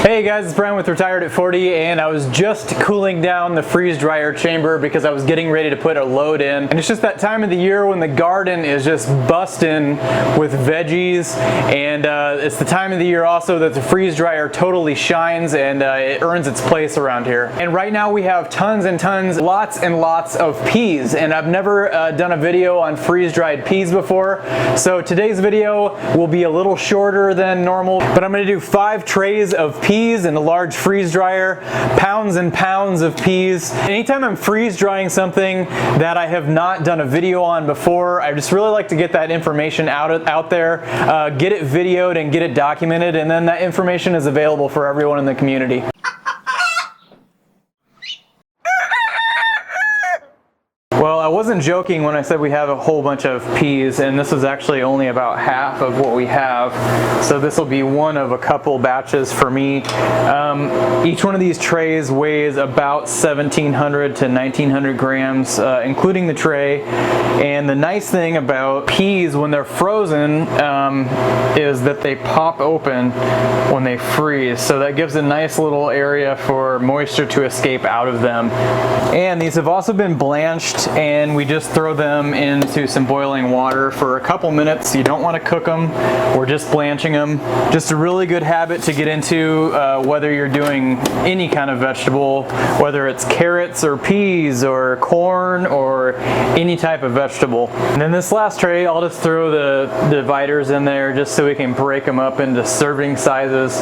Hey guys, it's Brian with Retired at 40, and I was just cooling down the freeze dryer chamber because I was getting ready to put a load in. And it's just that time of the year when the garden is just busting with veggies, and it's the time of the year also that the freeze dryer totally shines and it earns its place around here. And right now we have tons and tons, lots and lots of peas, and I've never done a video on freeze dried peas before. So today's video will be a little shorter than normal, but I'm going to do 5 trays of peas in a large freeze dryer, pounds and pounds of peas. Anytime I'm freeze drying something that I have not done a video on before, I just really like to get that information out there, get it videoed and get it documented, and then that information is available for everyone in the community. Well, I wasn't joking when I said we have a whole bunch of peas, and this is actually only about half of what we have. So this will be one of a couple batches for me. Each one of these trays weighs about 1,700 to 1,900 grams, including the tray. And the nice thing about peas when they're frozen is that they pop open when they freeze. So that gives a nice little area for moisture to escape out of them. And these have also been blanched, and we just throw them into some boiling water for a couple minutes. You don't want to cook them. We're just blanching them. Just a really good habit to get into whether you're doing any kind of vegetable, whether it's carrots or peas or corn or any type of vegetable. And then this last tray, I'll just throw the dividers in there just so we can break them up into serving sizes.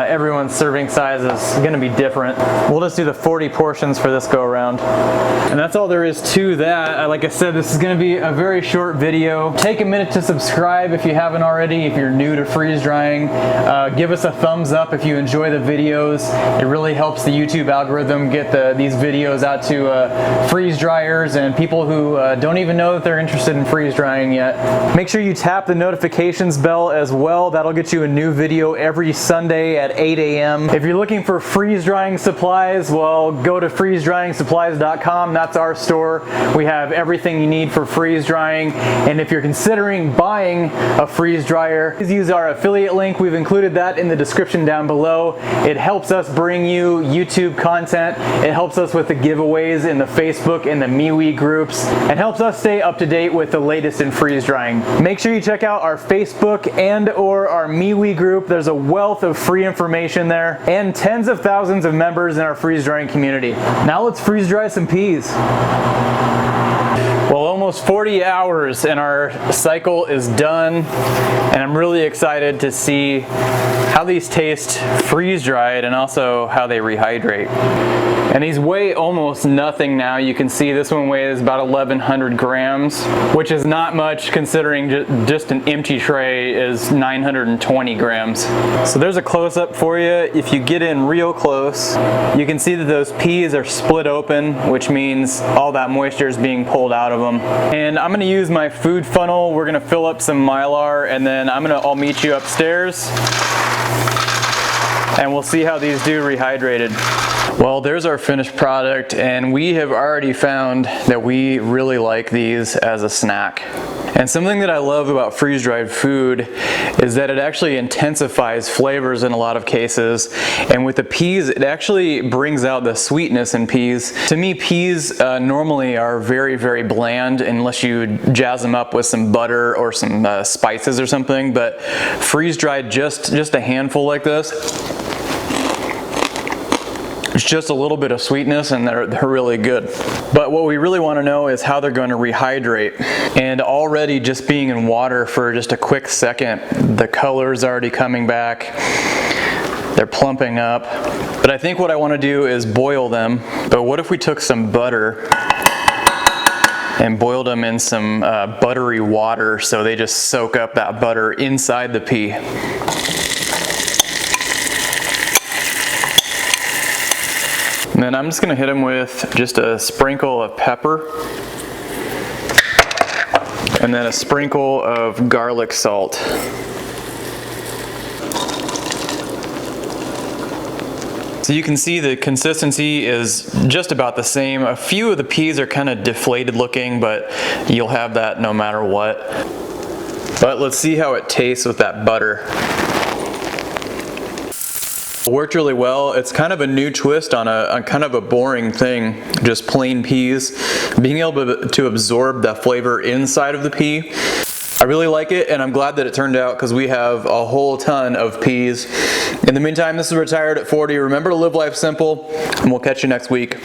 Everyone's serving size is going to be different. We'll just do the 40 portions for this go around. And that's all there is to that. Like I said, this is going to be a very short video. Take a minute to subscribe if you haven't already. If you're new to freeze drying, give us a thumbs up if you enjoy the videos. It really helps the YouTube algorithm get these videos out to freeze dryers and people who don't even know that they're interested in freeze drying yet. Make sure you tap the notifications bell as well. That'll get you a new video every Sunday at 8 a.m. If you're looking for freeze drying supplies, well, go to freezedryingsupplies.com. That's our store. We have everything you need for freeze drying. And if you're considering buying a freeze dryer, please use our affiliate link. We've included that in the description down below. It helps us bring you YouTube content. It helps us with the giveaways in the Facebook and the MeWe groups, and helps us stay up to date with the latest in freeze drying. Make sure you check out our Facebook and or our MeWe group. There's a wealth of free information there and tens of thousands of members in our freeze drying community. Now let's freeze dry some peas. Well, almost 40 hours and our cycle is done, and I'm really excited to see how these taste freeze dried and also how they rehydrate. And these weigh almost nothing now. You can see this one weighs about 1,100 grams, which is not much considering just an empty tray is 920 grams. So there's a close-up for you. If you get in real close, you can see that those peas are split open, which means all that moisture is being pulled out of them. And I'm gonna use my food funnel. We're gonna fill up some Mylar, and then I'll meet you upstairs, and we'll see how these do rehydrated. Well, there's our finished product, and we have already found that we really like these as a snack. And something that I love about freeze-dried food is that it actually intensifies flavors in a lot of cases. And with the peas, it actually brings out the sweetness in peas. To me, peas normally are very, very bland unless you jazz them up with some butter or some spices or something. But freeze-dried, just a handful like this, it's just a little bit of sweetness, and they're really good. But what we really want to know is how they're going to rehydrate. And already just being in water for just a quick second, the color's already coming back. They're plumping up. But I think what I want to do is boil them. But what if we took some butter and boiled them in some buttery water so they just soak up that butter inside the pea? And then I'm just going to hit them with just a sprinkle of pepper and then a sprinkle of garlic salt. So you can see the consistency is just about the same. A few of the peas are kind of deflated looking, but you'll have that no matter what. But let's see how it tastes with that butter. It worked really well. It's kind of a new twist on kind of a boring thing, just plain peas. Being able to absorb the flavor inside of the pea. I really like it, and I'm glad that it turned out because we have a whole ton of peas. In the meantime, this is Retired at 40. Remember to live life simple, and we'll catch you next week.